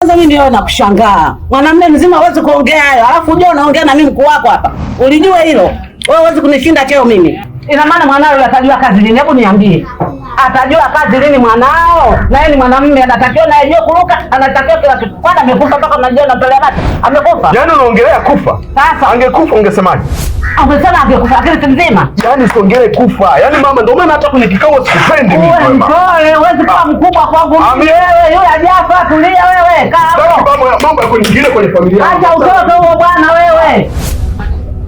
Kwanza mimi ndio nakushangaa. Mwanamume mzima hawezi kuongea hayo. Alafu unajua unaongea na mimi mkuu wako hapa. Ulijua hilo? Wewe huwezi kunishinda cheo mimi. Ina maana mwanao atajua kazi lini? Hebu niambie. Atajua kazi lini mwanao? Na yeye ni mwanamume, anatakiwa na yeye kuruka, anatakiwa kila kitu. Kwanza amekufa mpaka unajua unatolea bata. Amekufa. Yaani unaongelea kufa. Sasa angekufa ungesemaje? Angesema angekufa akili mzima. Yaani usiongele kufa. Yaani mama ndio maana hata kwenye kikao sikupendi mimi mama. Wewe huwezi kuwa mkubwa kwangu. Wewe yule hajafa, tulia wewe. Kaa hapo. Mambo ya kuingilia kwenye familia yangu. Acha utoto huo bwana wewe.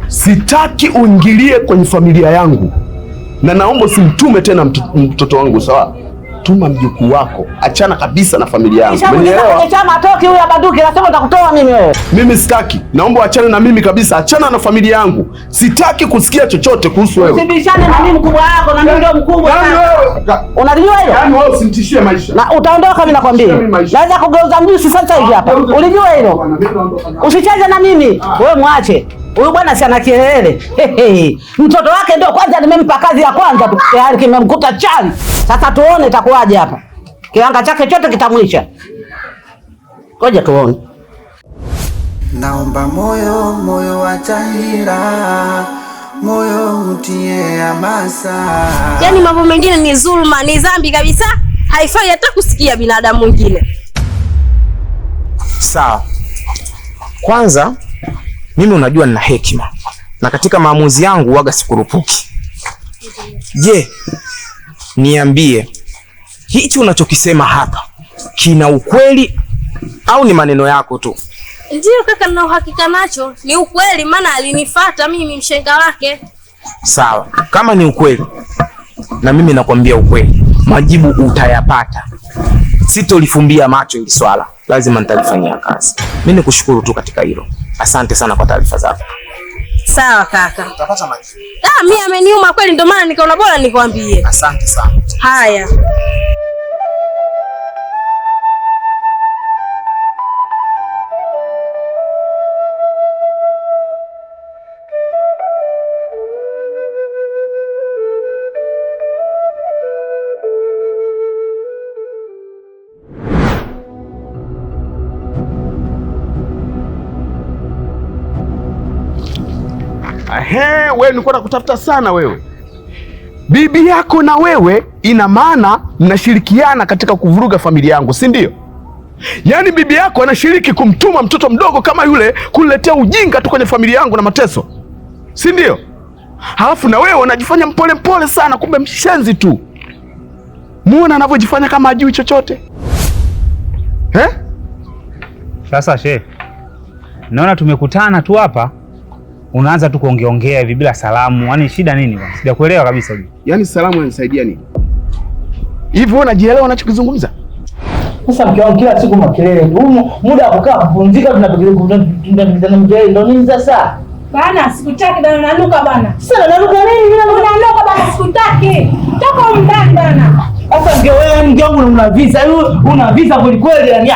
Sitaki uingilie kwenye familia yangu. Na naomba usimtume tena mtoto wangu, sawa? Tuma mjukuu wako. Achana kabisa na familia yangu. Umenielewa? Chama atoki huyu abaduki, nasema utakutoa mimi wewe. Mimi sitaki. Naomba achane na mimi kabisa. Achana na familia yangu. Sitaki kusikia chochote kuhusu wewe. Usibishane na mimi mkubwa wako, na mimi ndio mkubwa. Yaani wewe, unajua hilo? Yaani wewe usinitishie maisha. Na utaondoka mimi nakwambia. Naweza kugeuza mjusi sasa hivi hapa. Ulijua hilo? Usicheze na mimi. Wewe mwache. Huyu bwana si ana kelele. Mtoto wake ndio kwanza nimempa kazi ya kwanza tu. Tayari kimemkuta chali. Sasa tuone itakuwaje hapa. Kiwanga chake chote kitamwisha. Ngoja tuone. Naomba moyo wa Tahira, moyo utie hamasa. Yaani mambo mengine ni dhulma, ni dhambi kabisa. Haifai hata kusikia binadamu mwingine. Sawa. Kwanza mimi unajua nina hekima na katika maamuzi yangu waga sikurupuki. Je, niambie hichi unachokisema hapa kina ukweli au ni maneno yako tu? Ndio kaka, na uhakika nacho ni ukweli, maana alinifuata mimi mshenga wake. Sawa, kama ni ukweli na mimi nakwambia ukweli, majibu utayapata. Sitolifumbia macho hili swala, lazima nitalifanyia kazi. Mimi nikushukuru tu katika hilo. Asante sana kwa taarifa zako. Sawa kaka. Utapata majibu. Mimi ameniuma kweli, ndio maana nikaona bora nikwambie. Asante sana. Haya. Wewe nilikuwa nakutafuta sana wewe. Bibi yako na wewe ina maana mnashirikiana katika kuvuruga familia yangu, si ndio? Yaani bibi yako anashiriki kumtuma mtoto mdogo kama yule kuletea ujinga tu kwenye familia yangu na mateso, si ndio? Halafu na wewe unajifanya mpole sana, kumbe mshenzi tu. Muona anavyojifanya kama hajui chochote. Sasa shehe, naona tumekutana tu hapa, unaanza tu kuongeongea hivi bila salamu. Yaani shida nini bwana? Sijakuelewa kabisa hivi. Yaani salamu inanisaidia nini? Hivi wewe unajielewa unachokizungumza? Sasa mke wangu kila siku makelele tu. Muda wa kukaa kupumzika tunapigana mjei ndio nini sasa? Bana sikutaki bana, nanuka bana. Sasa nanuka nini? Mimi nanuka bana, sikutaki. Toka umndani bana. Sasa mke wangu una visa. Una visa kweli kweli yani.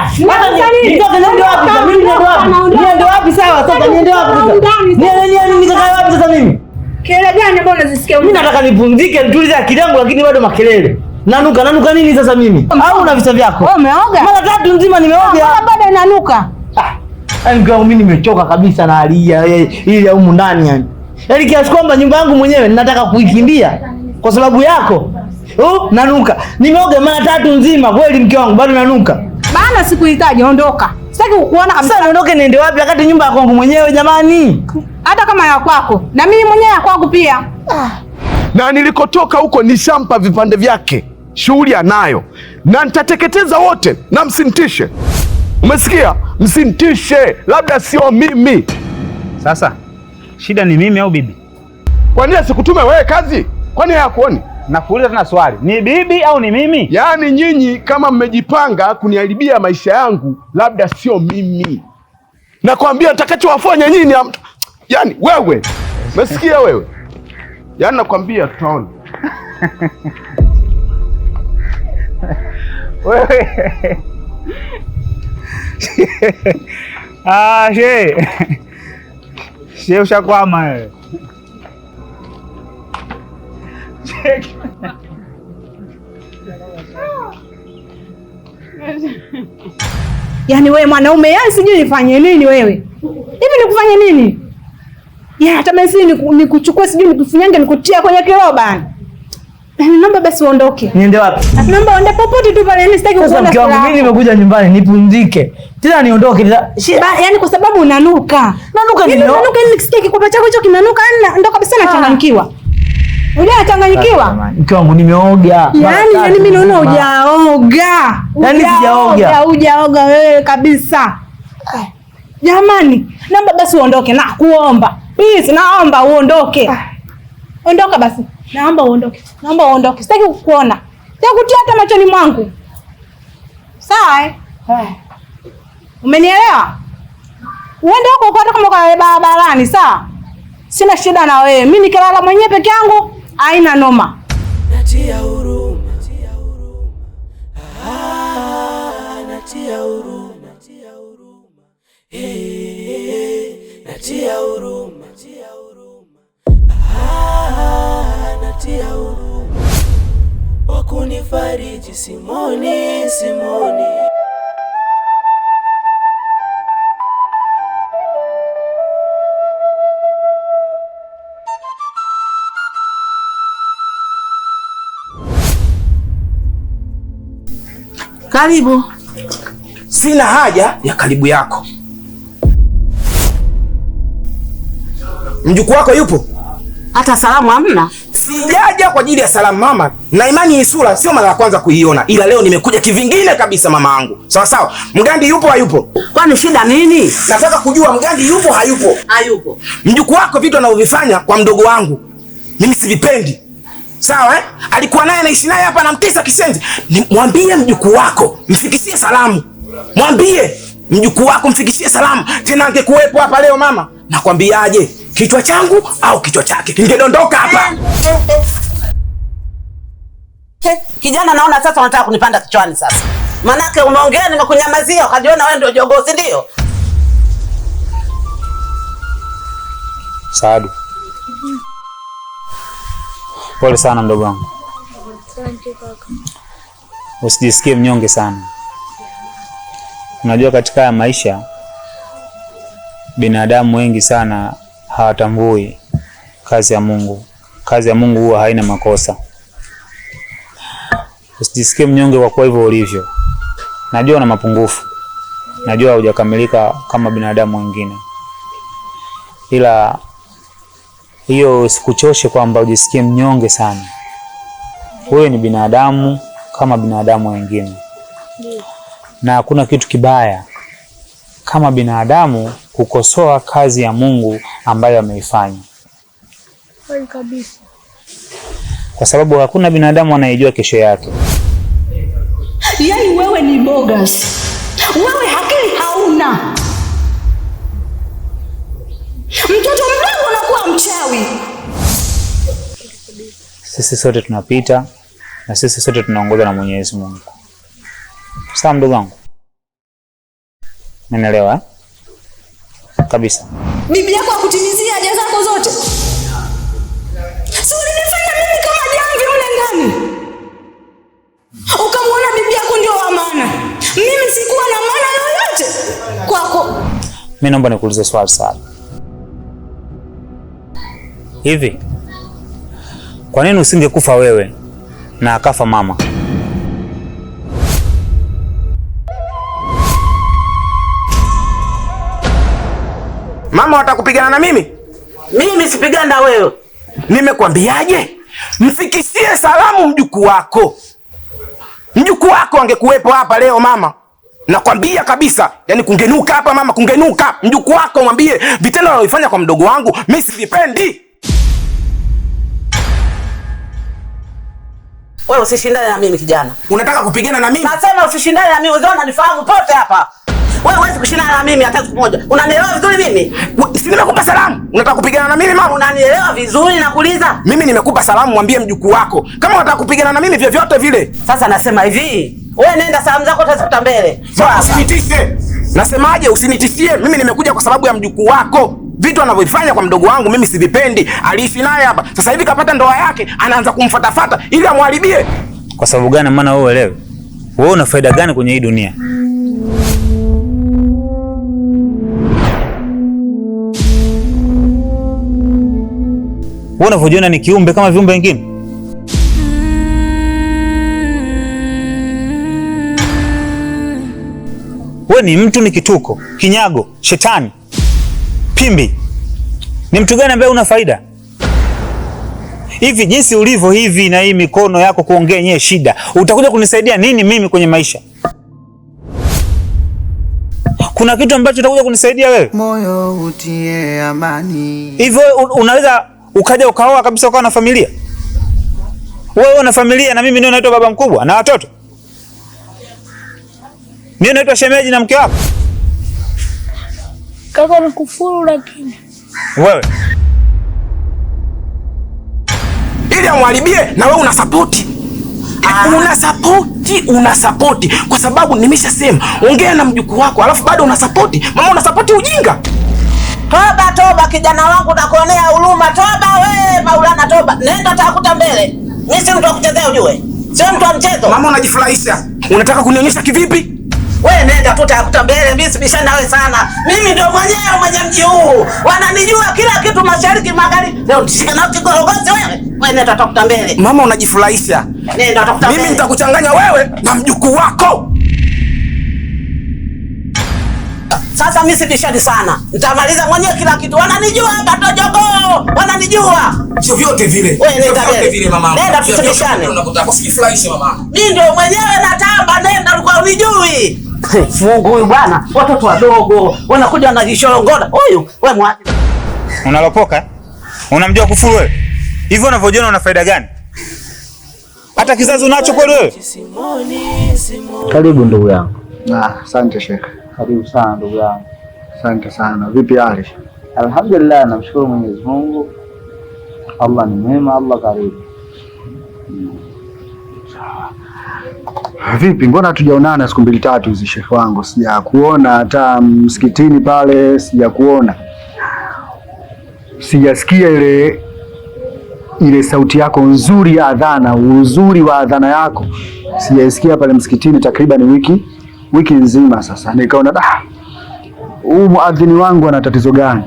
Nitoke niende wapi? Mimi niende wapi? Niende wapi sawa? Sasa niende wapi sasa? Niende nikae wapi sasa mimi? Kelele gani ambazo unazisikia? Mimi nataka nipumzike, nitulize akili yangu lakini bado makelele. Nanuka nini sasa mimi? Au una visa vyako? Wewe umeoga? Mara tatu nzima nimeoga. Bado nanuka. Yaani mimi nimechoka kabisa na hali hii ya humu ndani yani. Yaani kiasi kwamba nyumba yangu mwenyewe ninataka kuikimbia kwa sababu yako. Nanuka. Nimeoga mara tatu nzima kweli mke wangu bado nanuka. Bana sikuhitaji, ondoka. Sitaki kukuona kabisa. Sasa niondoke niende wapi wakati nyumba yako mwenyewe jamani? Hata kama ya kwako. Na mimi mwenyewe ya kwangu pia. Na nilikotoka huko nishampa vipande vyake. Shughuli anayo. Na nitateketeza wote na msintishe. Umesikia? Msintishe, labda sio mimi. Sasa shida ni mimi au bibi? Kwa nini asikutume wewe kazi? Kwani hayakuoni? Nakuuliza tena swali, ni bibi au ni mimi? Yaani nyinyi kama mmejipanga kuniharibia maisha yangu, labda sio mimi. Nakwambia nitakachowafanya nyinyi. Yaani wewe, umesikia wewe? Yaani nakwambia tutaona. Wewe. Shehe ushakwama wewe. Yaani wewe mwanaume, yaani sijui nifanye nini wewe. Hivi nikufanye nini? Ya hata mimi nikuchukue sijui nikufunyange nikutia kwenye kiroba. Naomba basi uondoke. Niende wapi? Naomba uende popote tu pale, mimi sitaki kuona mke wangu. Mimi nimekuja nyumbani nipumzike. Tena niondoke. Yaani kwa sababu unanuka. Nanuka nini? Nanuka nini nikisikia kikombe chako hicho kinanuka, ndo kabisa nachanganyikiwa. Unachanganyikiwa? Mke wangu nimeoga. Yaani mimi naona hujaoga. Yaani sijaoga. Hujaoga wewe kabisa. Jamani, naomba basi uondoke na kuomba. Please, naomba uondoke. Ondoka basi. Naomba uondoke. Naomba uondoke. Sitaki kukuona. Sitaki kutia hata machoni mwangu. Sawa? Umenielewa? Uende huko hata kama kwa barabarani, sawa? Sina shida na wewe. Mimi nikilala mwenyewe peke yangu, haina noma. Natia huruma. Natia huruma. Natia huruma. Natia huruma. Wakunifariji Simoni. Karibu. Sina haja ya karibu yako. Mjukuu wako yupo? Hata salamu hamna? Sijaja kwa ajili ya salamu mama. Na imani hii sura sio mara ya kwanza kuiona, ila leo nimekuja kivingine kabisa mama yangu. Sawa sawa. Mgandi yupo hayupo? Kwani shida nini? Nataka kujua Mgandi yupo hayupo? Hayupo. Mjukuu wako vitu anavyovifanya kwa mdogo wangu mimi sivipendi. Sawa Alikuwa naye anaishi naye hapa anamtesa kisenzi. Mwambie mjukuu wako mfikishie salamu. Mwambie mjukuu wako mfikishie salamu. Tena angekuwepo hapa leo mama, nakwambiaje? Kichwa changu au kichwa chake kingedondoka hapa. Kijana, naona sasa unataka kunipanda kichwani sasa. Manake umeongea nimekunyamazia, ukajiona wewe ndio jogoo, si ndio? Saadu. Pole sana mdogo wangu. Asante kaka. Usijisikie mnyonge sana. Unajua katika haya maisha binadamu wengi sana hawatambui kazi ya Mungu. Kazi ya Mungu huwa haina makosa. Usijisikie mnyonge kwa kuwa hivyo ulivyo. Najua una mapungufu. Najua hujakamilika kama binadamu wengine. Ila hiyo usikuchoshe kwamba ujisikie mnyonge sana. Wewe ni binadamu kama binadamu wengine. Na hakuna kitu kibaya kama binadamu kukosoa kazi ya Mungu ambayo ameifanya. Kweli kabisa. Kwa sababu hakuna binadamu anayejua kesho yake. Yaani wewe ni bogus. Wewe akili hauna. Mtoto mdogo unakuwa mchawi. Sisi sote tunapita na sisi sote tunaongozwa na Mwenyezi Mungu. Sawa mdogo wangu? Umeelewa? Kabisa. Bibi yako akutimizia haja zako zote. Si ulinifanya mimi kama jamvi mle ndani. Ukamwona bibi yako ndio wa maana. Mimi sikuwa na maana yoyote kwako. Mimi naomba nikuulize swali sana. Hivi kwa nini usingekufa wewe na akafa mama? Mama watakupigana na mimi? Mimi sipigana na wewe. Nimekwambiaje? Mfikishie salamu mjukuu wako. Mjukuu wako angekuwepo hapa leo mama. Nakwambia kabisa, yani kungenuka hapa mama, kungenuka. Mjukuu wako mwambie vitendo anavyofanya kwa mdogo wangu mimi sivipendi. Wewe usishindane na mimi kijana. Unataka kupigana na mimi? Nasema usishindane na mimi, unaona nifahamu pote hapa. Wewe huwezi kushindana na mimi hata siku moja. Unanielewa vizuri mimi? Si nimekupa salamu. Unataka kupigana na mimi mama? Unanielewa vizuri nakuuliza? Mimi nimekupa salamu, mwambie mjukuu wako. Kama unataka kupigana na mimi vyovyote vile. Sasa nasema hivi, wewe nenda salamu zako utazikuta mbele. Usinitishe. Nasemaje usinitishie? Mimi nimekuja kwa sababu ya mjukuu wako. Vitu anavyofanya kwa mdogo wangu mimi sivipendi. Aliishi naye hapa. Sasa hivi kapata ndoa yake, anaanza kumfuatafuata ili amharibie. Kwa sababu gani? Maana wewe uelewe. Wewe una faida gani kwenye hii dunia? Wewe unavyojiona ni kiumbe kama viumbe wengine. Wewe ni mtu, ni kituko, kinyago, shetani, pimbi. Ni mtu gani ambaye una faida? Hivi jinsi ulivyo hivi na hii mikono yako kuongea yenyewe shida, utakuja kunisaidia nini mimi kwenye maisha? Kuna kitu ambacho utakuja kunisaidia wewe? Moyo utie amani. Hivyo unaweza ukaja ukaoa kabisa ukawa na familia? Wewe una familia na mimi ndio naitwa baba mkubwa na watoto? Mimi naitwa shemeji na mke wako? Kaka nakufuru lakini. Wewe ili amwharibie na wewe unasapoti. Unasapoti kwa sababu nimeshasema ongea na mjukuu wako alafu bado unasapoti. Mama unasapoti ujinga. Toba kijana wangu, nakuonea huruma. Toba wewe Maulana, toba. Nenda takuta mbele. Mimi si mtu wa kuchezea ujue. Sio mtu wa mchezo. Mama unajifurahisha. Unataka kunionyesha kivipi? Wewe nenda tu takuta mbele, mimi sibishana nawe sana. Mimi ndio mwenyewe mwenye mji huu. Wananijua kila kitu mashariki magharibi. Leo nishika na kigorogozi wewe. Wewe nenda takuta mbele. Mama unajifurahisha. Nenda takuta mbele. Mimi nitakuchanganya wewe na mjukuu wako. Sasa mimi sibishani sana. Nitamaliza mwenyewe kila kitu. Wananijua hapa Tojogoo. Wananijua. Sio vyote vile. Wewe nenda vyote vile mama. Nenda tusibishane. Unakutaka usijifurahishe mama. Mimi ndio mwenyewe natamba, nenda ulikuwa unijui. Mungu huyu bwana, watoto wadogo wanakuja wanajishongoda. Huyu wewe mwache. unalopoka? Unamjua kufuru wewe? Hivyo unavyojiona una faida gani? Hata kizazi unacho kweli wewe? Karibu ndugu yangu. Asante Sheikh. Karibu sana ndugu yangu. Asante sana. Vipi hali? Alhamdulillah, namshukuru Mwenyezi Mungu. Allah ni mwema, Allah karibu. Vipi, mbona hatujaonana siku 2-3 hizi Sheikh wangu? Sijakuona hata msikitini pale, sijakuona. Sijasikia ile sauti yako nzuri ya adhana, uzuri wa adhana yako. Sijaisikia pale msikitini takriban wiki nzima sasa. Nikaona huyu muadhini wangu ana tatizo gani?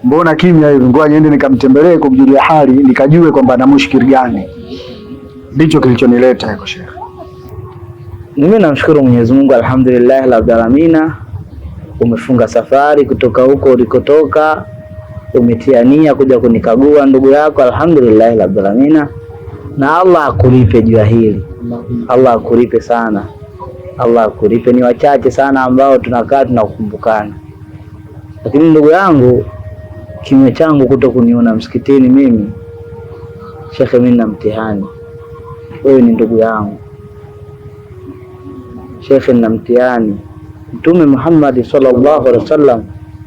Mbona kimya hivi? Ngoja niende nikamtembelee kumjulia hali, nikajue kwamba ana mushkili gani. Ndicho kilichonileta hiko Sheikh. Mimi namshukuru Mwenyezi Mungu, alhamdulillah rabbil alamin. Umefunga safari kutoka huko ulikotoka, umetia nia kuja kunikagua ndugu yako, alhamdulillah rabbil alamin. Na Allah akulipe juu ya hili. Allah akulipe sana. Allah akulipe. Ni wachache sana ambao tunakaa tunakukumbukana. Lakini ndugu yangu, kimya changu kutokuniona msikitini mimi, Sheikh, mimi na mtihani. Wewe ni ndugu yangu. Sheikh, na mtihani. Mtume Muhammad sallallahu alaihi wasallam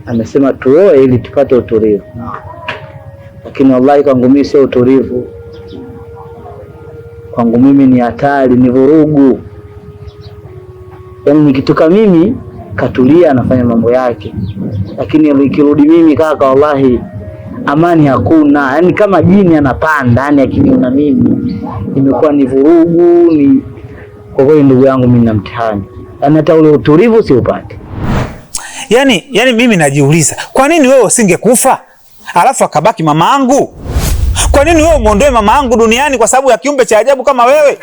amesema tuoe ili tupate utulivu. Lakini wallahi kwangu mimi sio utulivu. Kwangu mimi ni hatari, ni vurugu. Yaani nikitoka mimi katulia anafanya mambo yake. Lakini nikirudi mimi kaka, wallahi amani hakuna. Yaani kama jini anapanda, yaani akiniona mimi imekuwa ni vurugu. Ni kwa kweli ndugu yangu, mimi na mtihani. Yaani hata ule utulivu siupate. Yaani mimi najiuliza, kwa nini wewe usingekufa alafu akabaki mamaangu? Kwa nini wewe muondoe mamaangu duniani kwa sababu ya kiumbe cha ajabu kama wewe?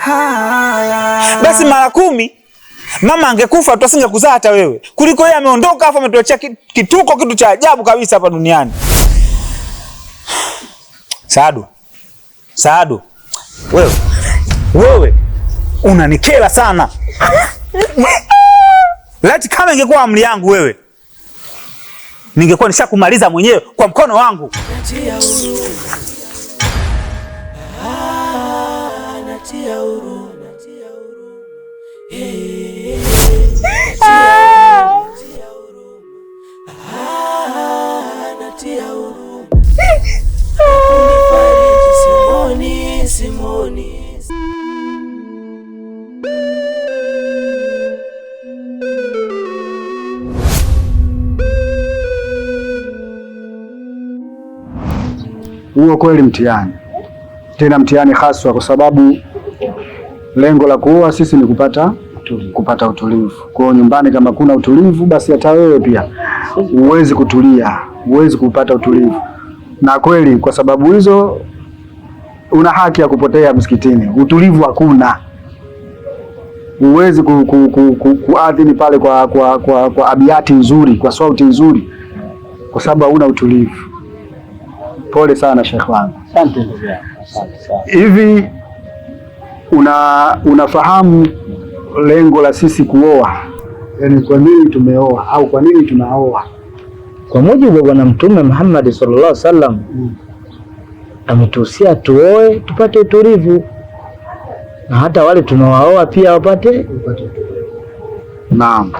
Basi mara 10 mama angekufa tusingekuzaa hata wewe, kuliko yeye ameondoka afa ametuachia kituko, kitu cha ajabu kabisa hapa duniani. Saadu, wewe unanikera sana. Lati kama ingekuwa amri yangu wewe, ningekuwa nishakumaliza mwenyewe kwa mkono wangu. Natia huruma. Simoni. Huo kweli mtihani, tena mtihani haswa, kwa sababu lengo la kuoa sisi ni kupata utulivu. Kwa nyumbani kama kuna utulivu, basi hata wewe pia huwezi kutulia, huwezi kupata utulivu. na kweli kwa sababu hizo una haki ya kupotea msikitini. Utulivu hakuna, huwezi kuadhini pale kwa abiati nzuri, kwa sauti nzuri, kwa sababu hauna utulivu. Pole sana Sheikh wangu. Asante ndugu yangu. Asante sana. Hivi unafahamu lengo la sisi kuoa? Yaani kwa nini tumeoa au kwa nini tunaoa? Kwa mujibu wa Bwana Mtume Muhammad sallallahu alaihi wasallam, ametuhusia tuoe tupate utulivu, na hata wale tunawaoa pia wapate. Naam,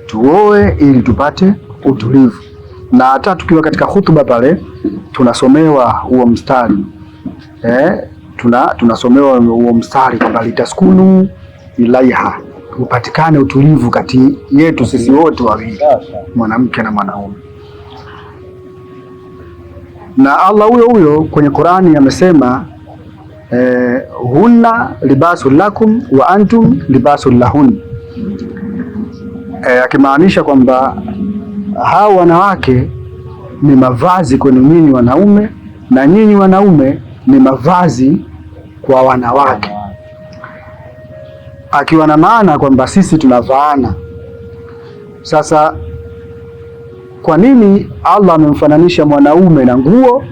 tuoe ili tupate utulivu. Na hata tukiwa katika hutuba pale tunasomewa huo mstari tunasomewa huo mstari kwamba litaskunu ilaiha, upatikane utulivu kati yetu sisi wote wawili, mwanamke na mwanaume. Na Allah huyo huyo kwenye Qur'ani amesema hunna libasul lakum wa antum libasul lahun, akimaanisha kwamba hao wanawake ni mavazi kwenu nyinyi wanaume, na nyinyi wanaume ni mavazi kwa wanawake, akiwa na maana kwamba sisi tunavaana. Sasa kwa nini Allah amemfananisha mwanaume na nguo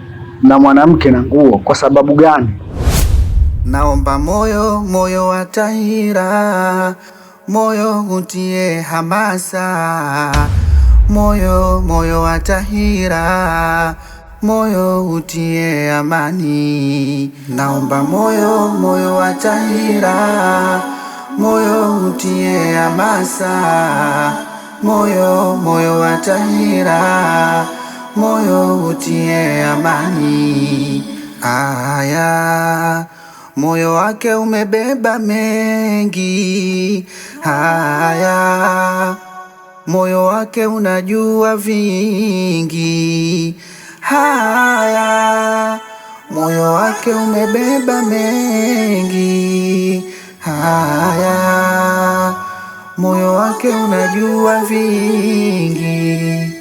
na mwanamke na nguo? Kwa sababu gani? Naomba moyo wa tahira, moyo utie hamasa, moyo wa tahira, moyo utie amani. Naomba moyo wa tahira, moyo utie hamasa, moyo wa tahira, moyo utie amani. Aya, moyo wake umebeba mengi. Haya, moyo wake unajua vingi. Haya, moyo wake umebeba mengi. Haya, moyo wake unajua vingi.